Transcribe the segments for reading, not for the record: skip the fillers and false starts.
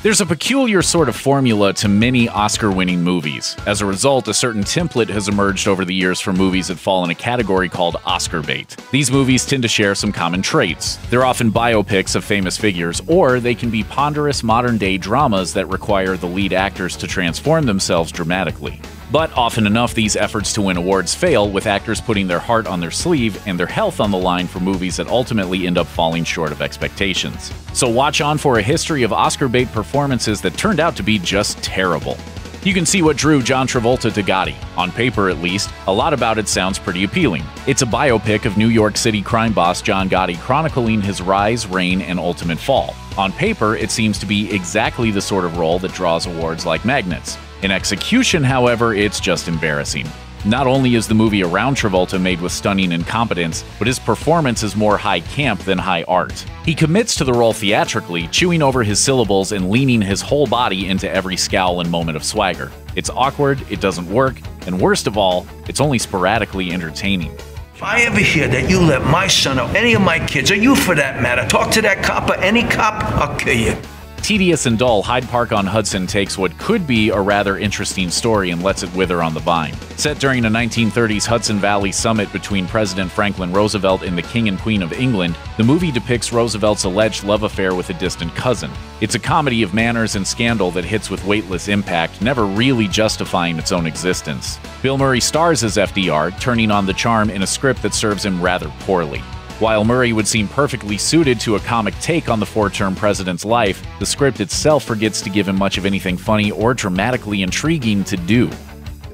There's a peculiar sort of formula to many Oscar-winning movies. As a result, a certain template has emerged over the years for movies that fall in a category called Oscar bait. These movies tend to share some common traits. They're often biopics of famous figures, or they can be ponderous modern-day dramas that require the lead actors to transform themselves dramatically. But often enough, these efforts to win awards fail, with actors putting their heart on their sleeve and their health on the line for movies that ultimately end up falling short of expectations. So watch on for a history of Oscar bait performances that turned out to be just terrible. You can see what drew John Travolta to Gotti. On paper, at least, a lot about it sounds pretty appealing. It's a biopic of New York City crime boss John Gotti chronicling his rise, reign, and ultimate fall. On paper, it seems to be exactly the sort of role that draws awards like magnets. In execution, however, it's just embarrassing. Not only is the movie around Travolta made with stunning incompetence, but his performance is more high camp than high art. He commits to the role theatrically, chewing over his syllables and leaning his whole body into every scowl and moment of swagger. It's awkward, it doesn't work, and worst of all, it's only sporadically entertaining. If I ever hear that you let my son or any of my kids, or you for that matter, talk to that cop or any cop, I'll kill you. Tedious and dull, Hyde Park on Hudson takes what could be a rather interesting story and lets it wither on the vine. Set during a 1930s Hudson Valley summit between President Franklin Roosevelt and the King and Queen of England, the movie depicts Roosevelt's alleged love affair with a distant cousin. It's a comedy of manners and scandal that hits with weightless impact, never really justifying its own existence. Bill Murray stars as FDR, turning on the charm in a script that serves him rather poorly. While Murray would seem perfectly suited to a comic take on the four-term president's life, the script itself forgets to give him much of anything funny or dramatically intriguing to do.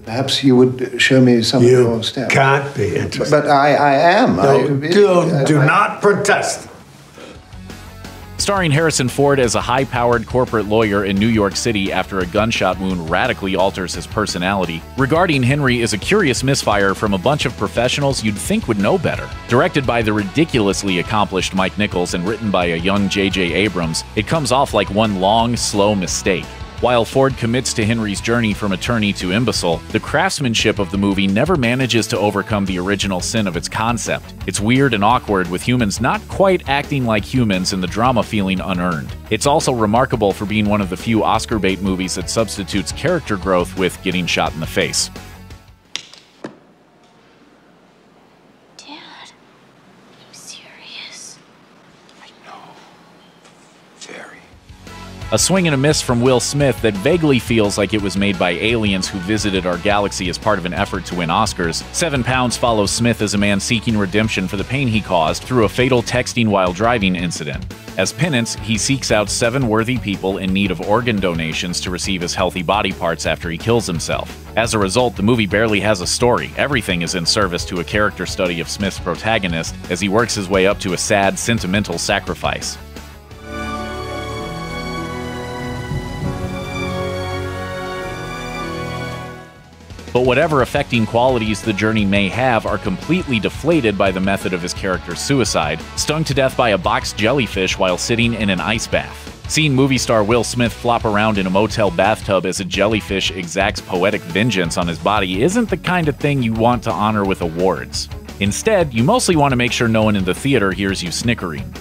Perhaps you would show me some of your stuff. You can't be interested. But I am. Do not protest. Starring Harrison Ford as a high-powered corporate lawyer in New York City after a gunshot wound radically alters his personality, Regarding Henry is a curious misfire from a bunch of professionals you'd think would know better. Directed by the ridiculously accomplished Mike Nichols and written by a young J.J. Abrams, it comes off like one long, slow mistake. While Ford commits to Henry's journey from attorney to imbecile, the craftsmanship of the movie never manages to overcome the original sin of its concept. It's weird and awkward, with humans not quite acting like humans and the drama feeling unearned. It's also remarkable for being one of the few Oscar bait movies that substitutes character growth with getting shot in the face. Dad, are you serious? I know. Very. A swing and a miss from Will Smith that vaguely feels like it was made by aliens who visited our galaxy as part of an effort to win Oscars. 7 Pounds follows Smith as a man seeking redemption for the pain he caused through a fatal texting while driving incident. As penance, he seeks out 7 worthy people in need of organ donations to receive his healthy body parts after he kills himself. As a result, the movie barely has a story. Everything is in service to a character study of Smith's protagonist as he works his way up to a sad, sentimental sacrifice. But whatever affecting qualities the journey may have are completely deflated by the method of his character's suicide, stung to death by a boxed jellyfish while sitting in an ice bath. Seeing movie star Will Smith flop around in a motel bathtub as a jellyfish exacts poetic vengeance on his body isn't the kind of thing you want to honor with awards. Instead, you mostly want to make sure no one in the theater hears you snickering.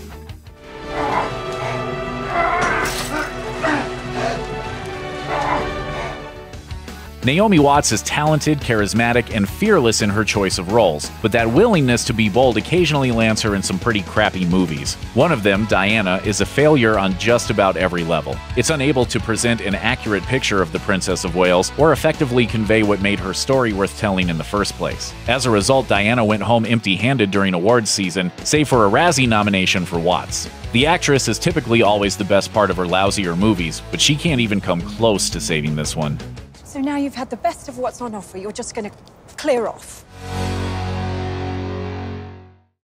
Naomi Watts is talented, charismatic, and fearless in her choice of roles, but that willingness to be bold occasionally lands her in some pretty crappy movies. One of them, Diana, is a failure on just about every level. It's unable to present an accurate picture of the Princess of Wales or effectively convey what made her story worth telling in the first place. As a result, Diana went home empty-handed during awards season, save for a Razzie nomination for Watts. The actress is typically always the best part of her lousier movies, but she can't even come close to saving this one. So now you've had the best of what's on offer, you're just going to clear off.